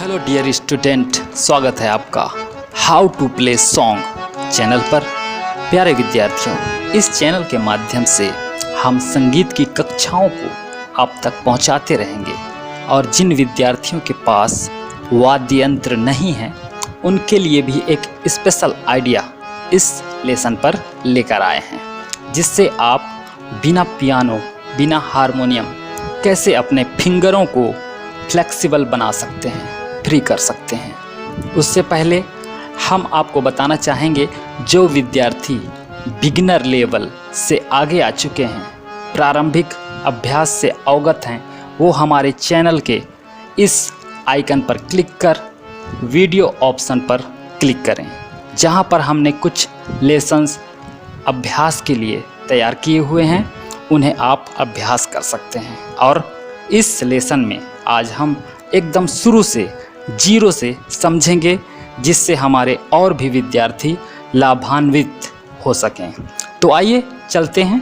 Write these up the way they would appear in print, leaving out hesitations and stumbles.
Hello dear student, स्वागत है आपका how to play song channel पर। प्यारे विद्यार्थियों, इस चैनल के माध्यम से हम संगीत की कक्षाओं को आप तक पहुंचाते रहेंगे और जिन विद्यार्थियों के पास वाद्य यंत्र नहीं है उनके लिए भी एक स्पेशल आइडिया इस लेसन पर लेकर आए हैं, जिससे आप बिना पियानो बिना हारमोनियम कैसे अपने फिंगरों को फ्लेक्सिबल बना सकते हैं, फ्री कर सकते हैं। उससे पहले हम आपको बताना चाहेंगे, जो विद्यार्थी बिगिनर लेवल से आगे आ चुके हैं, प्रारंभिक अभ्यास से अवगत हैं, वो हमारे चैनल के इस आइकन पर क्लिक कर वीडियो ऑप्शन पर क्लिक करें, जहां पर हमने कुछ लेसन्स अभ्यास के लिए तैयार किए हुए हैं, उन्हें आप अभ्यास कर सकते हैं। और इस लेसन में आज हम एकदम शुरू से जीरो से समझेंगे, जिससे हमारे और भी विद्यार्थी लाभान्वित हो सकें। तो आइए चलते हैं।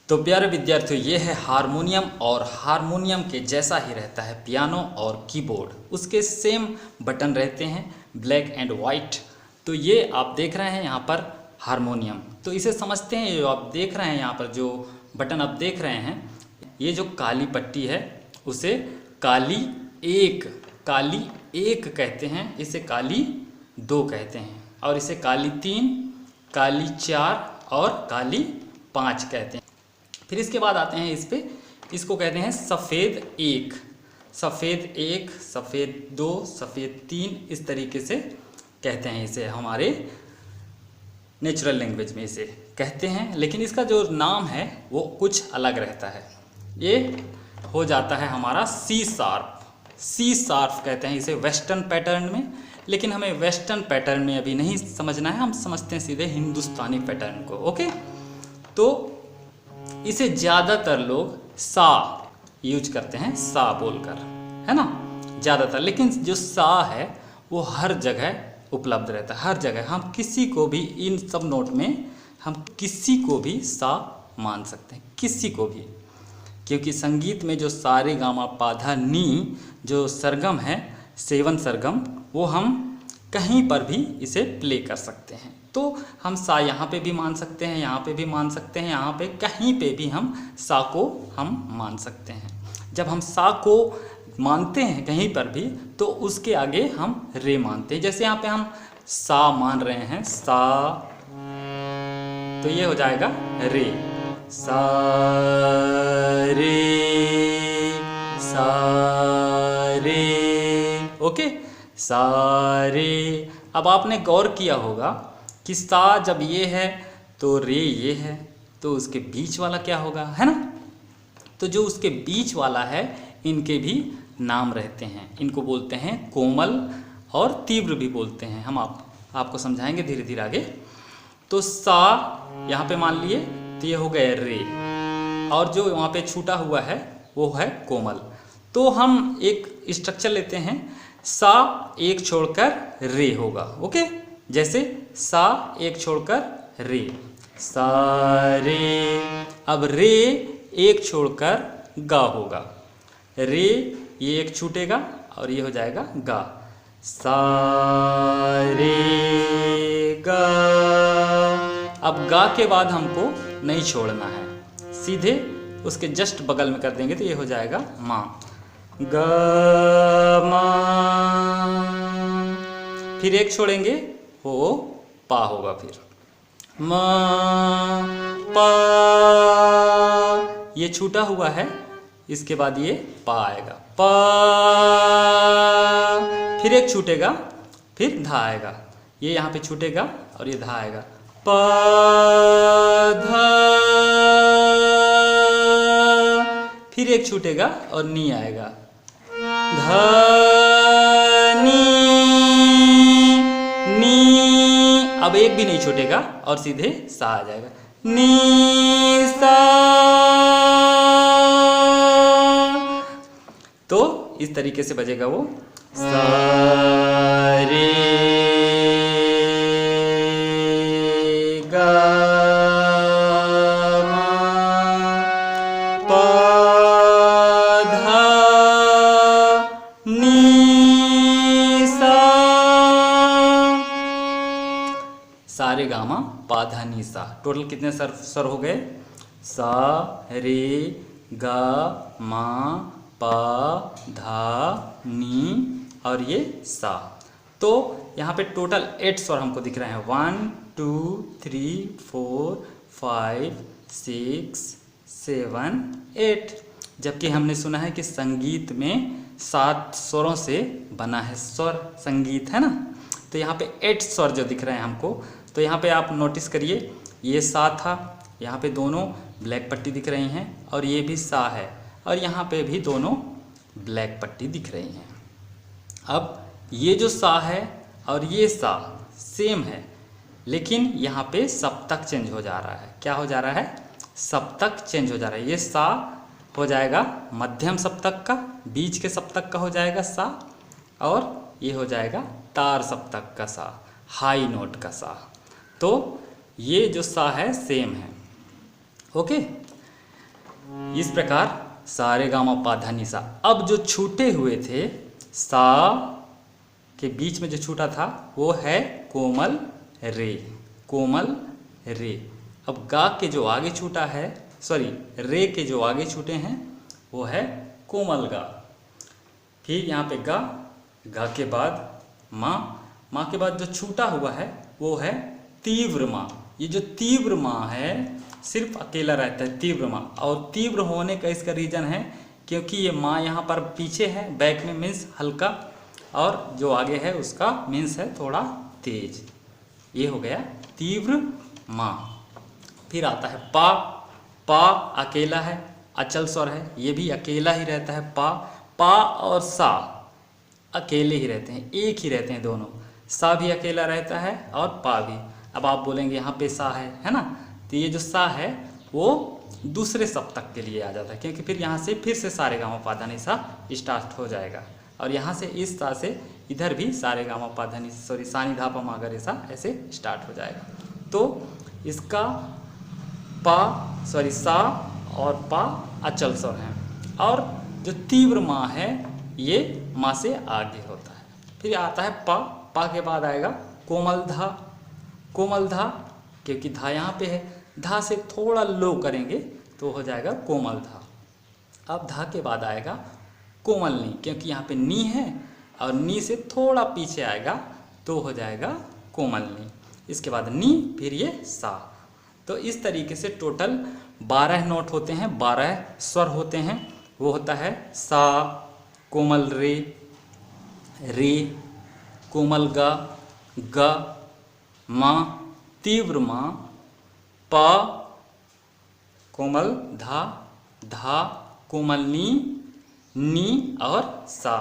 तो प्यारे विद्यार्थियों, ये है हारमोनियम और हारमोनियम के जैसा ही रहता है पियानो और कीबोर्ड, उसके सेम बटन रहते हैं, ब्लैक एंड वाइट। तो ये आप देख रहे हैं यहाँ पर हारमोनियम, तो इसे समझते हैं। ये आप देख रहे हैं यहाँ पर जो बटन आप देख रहे हैं, ये जो काली पट्टी है उसे काली एक कहते हैं, इसे काली 2 कहते हैं, और इसे काली 3, काली 4 और काली 5 कहते हैं। फिर इसके बाद आते हैं इस पे, इसको कहते हैं सफ़ेद 1, सफ़ेद 1, सफ़ेद 2, सफ़ेद 3, इस तरीके से कहते हैं इसे, हमारे नेचुरल लैंग्वेज में इसे कहते हैं। लेकिन इसका जो नाम है वो कुछ अलग रहता है। ये हो जाता है हमारा सी शार्प कहते हैं इसे वेस्टर्न पैटर्न में, लेकिन हमें वेस्टर्न पैटर्न में अभी नहीं समझना है, हम समझते हैं सीधे हिंदुस्तानी पैटर्न को। ओके, तो इसे ज़्यादातर लोग सा यूज करते हैं, सा बोलकर, है ना, ज़्यादातर। लेकिन जो सा है वो हर जगह उपलब्ध रहता है, हर जगह। हम किसी को भी इन सब नोट में हम किसी को भी सा मान सकते हैं, किसी को भी, क्योंकि संगीत में जो सारे गामा पाधा नी जो सरगम है, 7 सरगम, वो हम कहीं पर भी इसे प्ले कर सकते हैं। तो हम सा यहाँ पे भी मान सकते हैं, यहाँ पे भी मान सकते हैं, यहाँ पे कहीं पे भी हम सा को हम मान सकते हैं। जब हम सा को मानते हैं कहीं पर भी, तो उसके आगे हम रे मानते हैं। जैसे यहाँ पे हम सा मान रहे हैं, सा, तो ये हो जाएगा रे, सा रे, ओके, सा रे। अब आपने गौर किया होगा कि सा जब ये है तो रे ये है, तो उसके बीच वाला क्या होगा, है ना। तो जो उसके बीच वाला है, इनके भी नाम रहते हैं, इनको बोलते हैं कोमल और तीव्र भी बोलते हैं। हम आपको समझाएंगे धीरे धीरे आगे। तो सा यहाँ पे मान लिए, तो ये हो गया रे, और जो वहाँ पे छूटा हुआ है वो है कोमल। तो हम एक स्ट्रक्चर लेते हैं, सा एक छोड़कर रे होगा, ओके। जैसे सा एक छोड़कर रे, सा रे। अब रे एक छोड़कर गा होगा, रे ये एक छूटेगा और ये हो जाएगा गा, सा रे गा। अब गा के बाद हमको नहीं छोड़ना है, सीधे उसके जस्ट बगल में कर देंगे, तो ये हो जाएगा माँ, गा मा। फिर एक छोड़ेंगे, हो पा होगा, फिर मा पा, ये छूटा हुआ है, इसके बाद ये पा आएगा, पा, फिर एक छूटेगा, फिर धा आएगा, ये यहाँ पे छूटेगा और ये धा आएगा, पा धा, फिर एक छूटेगा और नी आएगा, धा नी नी। अब एक भी नहीं छूटेगा और सीधे सा आ जाएगा, नी सा। तो इस तरीके से बजेगा वो, सा रे गा मा पा पा धा नी सा। टोटल कितने स्वर हो गए? सा रे गा मा पा धा नी और ये सा। तो यहाँ पे टोटल 8 स्वर हमको दिख रहे हैं। 1 2 3 4 5 6 7 8। जबकि हमने सुना है कि संगीत में 7 स्वरों से बना है स्वर संगीत, है ना। तो यहाँ पे 8 स्वर जो दिख रहे हैं हमको, तो यहाँ पे आप नोटिस करिए, ये सा था, यहाँ पे दोनों ब्लैक पट्टी दिख रही हैं, और ये भी सा है, और यहाँ पे भी दोनों ब्लैक पट्टी दिख रही हैं। अब ये जो सा है और ये सा सेम है, लेकिन यहाँ पे सप्तक चेंज हो जा रहा है। क्या हो जा रहा है? सप्तक चेंज हो जा रहा है। ये सा हो जाएगा मध्यम सप्तक का, बीच के सप्तक का हो जाएगा सा, और ये हो जाएगा तार सप्तक का सा, हाई नोट का सा। तो ये जो सा है सेम है। ओके, इस प्रकार सा रे गा मा पा धा नी सा। अब जो छूटे हुए थे, सा के बीच में जो छूटा था वो है कोमल रे, कोमल रे। अब गा के जो आगे छूटा है, सॉरी रे के जो आगे छूटे हैं वो है कोमल गा। फिर यहाँ पे गा, गा के बाद माँ, माँ के बाद जो छूटा हुआ है वो है तीव्र माँ। ये जो तीव्र माँ है सिर्फ अकेला रहता है, तीव्र माँ। और तीव्र होने का इसका रीज़न है क्योंकि ये माँ यहाँ पर पीछे है, बैक में मीन्स हल्का, और जो आगे है उसका मीन्स है थोड़ा तेज। ये हो गया तीव्र माँ। फिर आता है पा। पा अकेला है, अचल स्वर है, ये भी अकेला ही रहता है। पा, पा और सा अकेले ही रहते हैं, एक ही रहते हैं दोनों। सा भी अकेला रहता है और पा भी। अब आप बोलेंगे यहाँ पे सा है ना, तो ये जो सा है वो दूसरे सप्तक के लिए आ जाता है, क्योंकि फिर यहाँ से फिर से सा रे गा मा पा धा नी सा स्टार्ट हो जाएगा, और यहाँ से इस सा से इधर भी सा रे गा मा पा धा नी, सॉरी सा नी धा पा मा गा रे सा ऐसे स्टार्ट हो जाएगा। तो इसका पा, सॉरी सा और पा अचल स्वर हैं, और जो तीव्र माँ है ये माँ से आगे होता है। फिर आता है पा। पा के बाद आएगा कोमल धा। कोमल धा, क्योंकि धा यहाँ पे है, धा से थोड़ा लो करेंगे तो हो जाएगा कोमल धा। अब धा के बाद आएगा कोमल नी, क्योंकि यहाँ पे नी है और नी से थोड़ा पीछे आएगा तो हो जाएगा कोमल नी। इसके बाद नी, फिर ये सा। तो इस तरीके से टोटल 12 नोट होते हैं, 12 स्वर होते हैं। वो होता है सा, कोमल रे, रे, कोमल गा, गा, मा, तीव्र मा, पा, कोमल धा, धा, कोमल नी, नी और सा।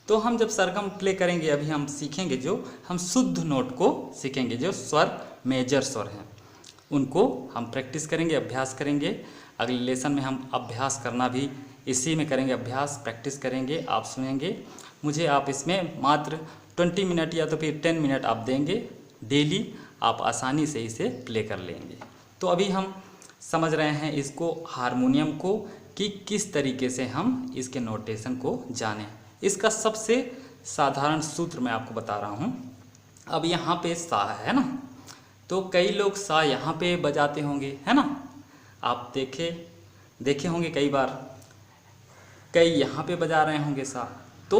तो हम जब सरगम प्ले करेंगे, अभी हम सीखेंगे, जो हम शुद्ध नोट को सीखेंगे, जो स्वर मेजर स्वर हैं उनको हम प्रैक्टिस करेंगे, अभ्यास करेंगे। अगले लेसन में हम अभ्यास करना भी इसी में करेंगे, अभ्यास प्रैक्टिस करेंगे। आप सुनेंगे, मुझे आप इसमें मात्र 20 मिनट या तो फिर 10 मिनट आप देंगे डेली, आप आसानी से इसे प्ले कर लेंगे। तो अभी हम समझ रहे हैं इसको, हारमोनियम को, कि किस तरीके से हम इसके नोटेशन को जानें। इसका सबसे साधारण सूत्र मैं आपको बता रहा हूँ। अब यहाँ पे सा है ना, तो कई लोग सा यहाँ पे बजाते होंगे, है ना। आप देखे होंगे कई बार, कई यहाँ पे बजा रहे होंगे सा। तो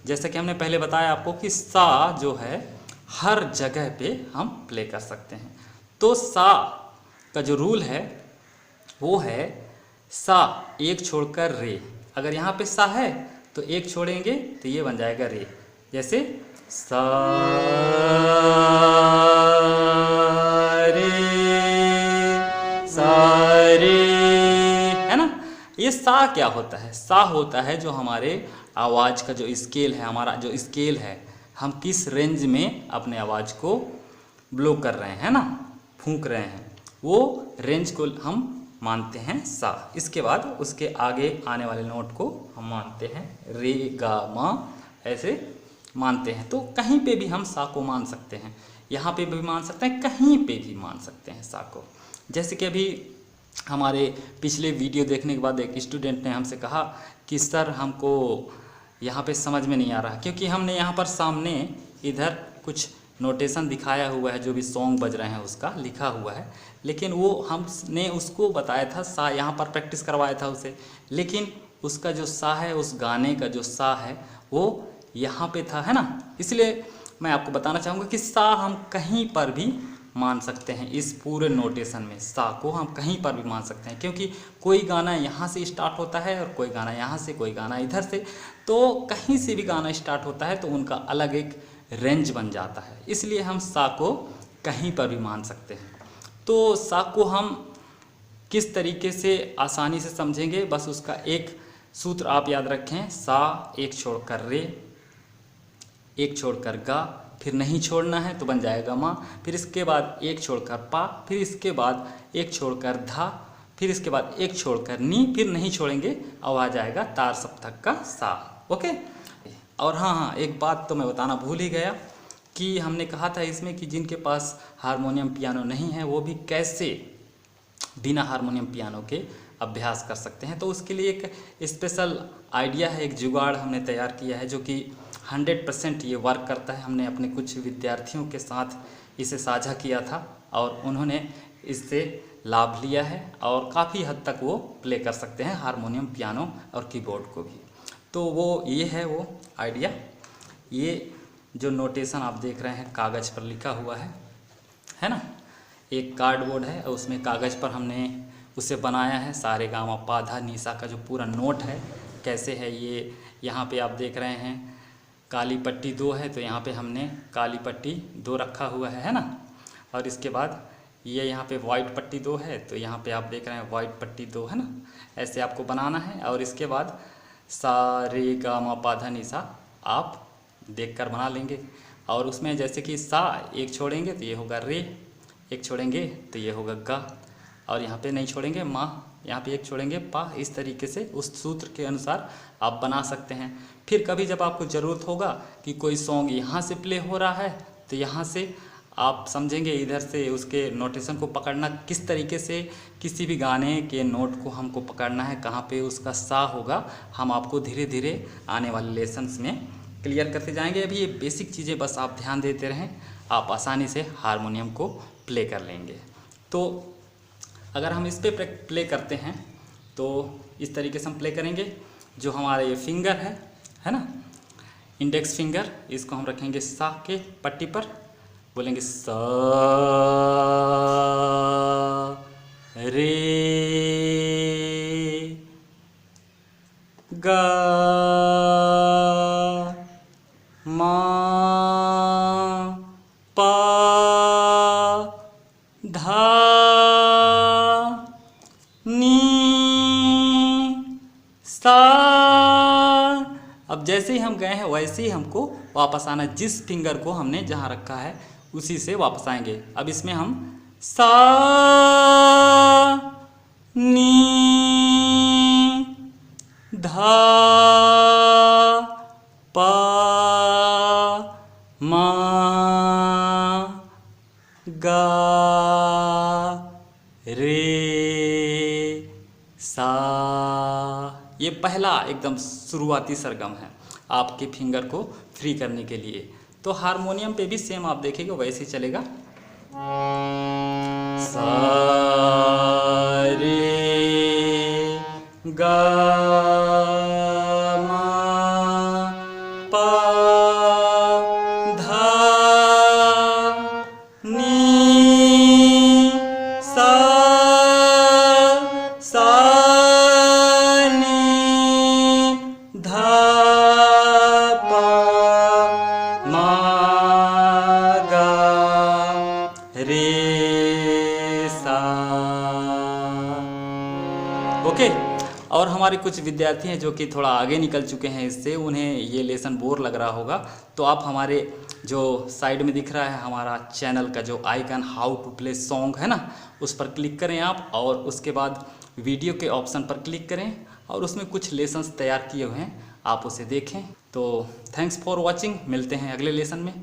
जैसा कि हमने पहले बताया आपको कि सा जो है हर जगह पे हम प्ले कर सकते हैं। तो सा का जो रूल है वो है सा एक छोड़कर रे। अगर यहाँ पे सा है तो एक छोड़ेंगे तो ये बन जाएगा रे। जैसे सा रे, सा रे, है ना। ये सा क्या होता है? सा होता है जो हमारे आवाज़ का जो स्केल है, हमारा जो स्केल है, हम किस रेंज में अपने आवाज़ को ब्लो कर रहे हैं ना, फूंक रहे हैं, वो रेंज को हम मानते हैं सा। इसके बाद उसके आगे आने वाले नोट को हम मानते हैं रे, गा, मा, ऐसे मानते हैं। तो कहीं पे भी हम सा को मान सकते हैं, यहाँ पे भी मान सकते हैं, कहीं पे भी मान सकते हैं सा को। जैसे कि अभी हमारे पिछले वीडियो देखने के बाद एक स्टूडेंट ने हमसे कहा कि सर हमको यहाँ पे समझ में नहीं आ रहा, क्योंकि हमने यहाँ पर सामने इधर कुछ नोटेशन दिखाया हुआ है, जो भी सॉन्ग बज रहे हैं उसका लिखा हुआ है, लेकिन वो हमने उसको बताया था सा, यहाँ पर प्रैक्टिस करवाया था उसे, लेकिन उसका जो सा है, उस गाने का जो सा है वो यहाँ पे था, है ना। इसलिए मैं आपको बताना चाहूँगा कि सा हम कहीं पर भी मान सकते हैं। इस पूरे नोटेशन में सा को हम कहीं पर भी मान सकते हैं, क्योंकि कोई गाना यहाँ से स्टार्ट होता है और कोई गाना यहाँ से, कोई गाना इधर से, तो कहीं से भी गाना स्टार्ट होता है तो उनका अलग एक रेंज बन जाता है। इसलिए हम सा को कहीं पर भी मान सकते हैं। तो सा को हम किस तरीके से आसानी से समझेंगे, बस उसका एक सूत्र आप याद रखें, सा एक छोड़कर रे, एक छोड़कर गा, फिर नहीं छोड़ना है तो बन जाएगा मा, फिर इसके बाद एक छोड़कर पा, फिर इसके बाद एक छोड़कर धा, फिर इसके बाद एक छोड़कर नी, फिर नहीं छोड़ेंगे और आ जाएगा तार सप्तक का सा। ओके। और हाँ, एक बात तो मैं बताना भूल ही गया कि हमने कहा था इसमें कि जिनके पास हारमोनियम पियानो नहीं है वो भी कैसे बिना हारमोनियम पियानो के अभ्यास कर सकते हैं। तो उसके लिए एक स्पेशल आइडिया है, एक जुगाड़ हमने तैयार किया है जो कि 100% ये वर्क करता है। हमने अपने कुछ विद्यार्थियों के साथ इसे साझा किया था और उन्होंने इससे लाभ लिया है और काफ़ी हद तक वो प्ले कर सकते हैं हारमोनियम, पियानो और कीबोर्ड को भी। तो वो ये है वो आइडिया। ये जो नोटेशन आप देख रहे हैं कागज़ पर लिखा हुआ है ना। एक कार्डबोर्ड है और उसमें कागज़ पर हमने उसे बनाया है। सारे गामा पा धा नी सा का जो पूरा नोट है कैसे है ये यहाँ पे आप देख रहे हैं। काली पट्टी 2 है तो यहाँ पे हमने काली पट्टी 2 रखा हुआ है ना। और इसके बाद ये यहाँ पे वाइट पट्टी 2 है तो यहाँ पे आप देख रहे हैं वाइट पट्टी 2 है ना। ऐसे आपको बनाना है और इसके बाद सा रे गा मा पा धा नी सा आप देखकर बना लेंगे। और उसमें जैसे कि सा एक छोड़ेंगे तो ये होगा रे, एक छोड़ेंगे तो ये होगा गा, और यहाँ पे नहीं छोड़ेंगे माँ, यहाँ पे एक छोड़ेंगे पा। इस तरीके से उस सूत्र के अनुसार आप बना सकते हैं। फिर कभी जब आपको ज़रूरत होगा कि कोई सॉन्ग यहाँ से प्ले हो रहा है तो यहाँ से आप समझेंगे इधर से उसके नोटेशन को पकड़ना किस तरीके से, किसी भी गाने के नोट को हमको पकड़ना है, कहाँ पे उसका सा होगा, हम आपको धीरे धीरे आने वाले लेसन्स में क्लियर करते जाएंगे। अभी ये बेसिक चीज़ें बस आप ध्यान देते रहें, आप आसानी से हारमोनियम को प्ले कर लेंगे। तो अगर हम इस पे प्ले करते हैं तो इस तरीके से हम प्ले करेंगे। जो हमारा ये फिंगर है ना, इंडेक्स फिंगर, इसको हम रखेंगे सा के पट्टी पर, बोलेंगे सा रे गा मा पा धा नी सा। अब जैसे ही हम गए हैं वैसे ही हमको वापस आना, जिस फिंगर को हमने जहाँ रखा है उसी से वापस आएंगे। अब इसमें हम सा नी धा पा मा गा रे सा। ये पहला एकदम शुरुआती सरगम है आपके फिंगर को फ्री करने के लिए। तो हारमोनियम पे भी सेम आप देखेंगे वैसे ही चलेगा। सा रे गा मा पा धा नी सा सा नी धा पा मा गा रे सा। ओके। और हमारे कुछ विद्यार्थी हैं जो कि थोड़ा आगे निकल चुके हैं इससे, उन्हें ये लेसन बोर लग रहा होगा, तो आप हमारे जो साइड में दिख रहा है हमारा चैनल का जो icon how to play song है ना, उस पर क्लिक करें आप, और उसके बाद वीडियो के ऑप्शन पर क्लिक करें और उसमें कुछ लेसन्स तैयार किए हुए हैं, आप उसे देखें। तो थैंक्स फॉर वॉचिंग, मिलते हैं अगले लेसन में।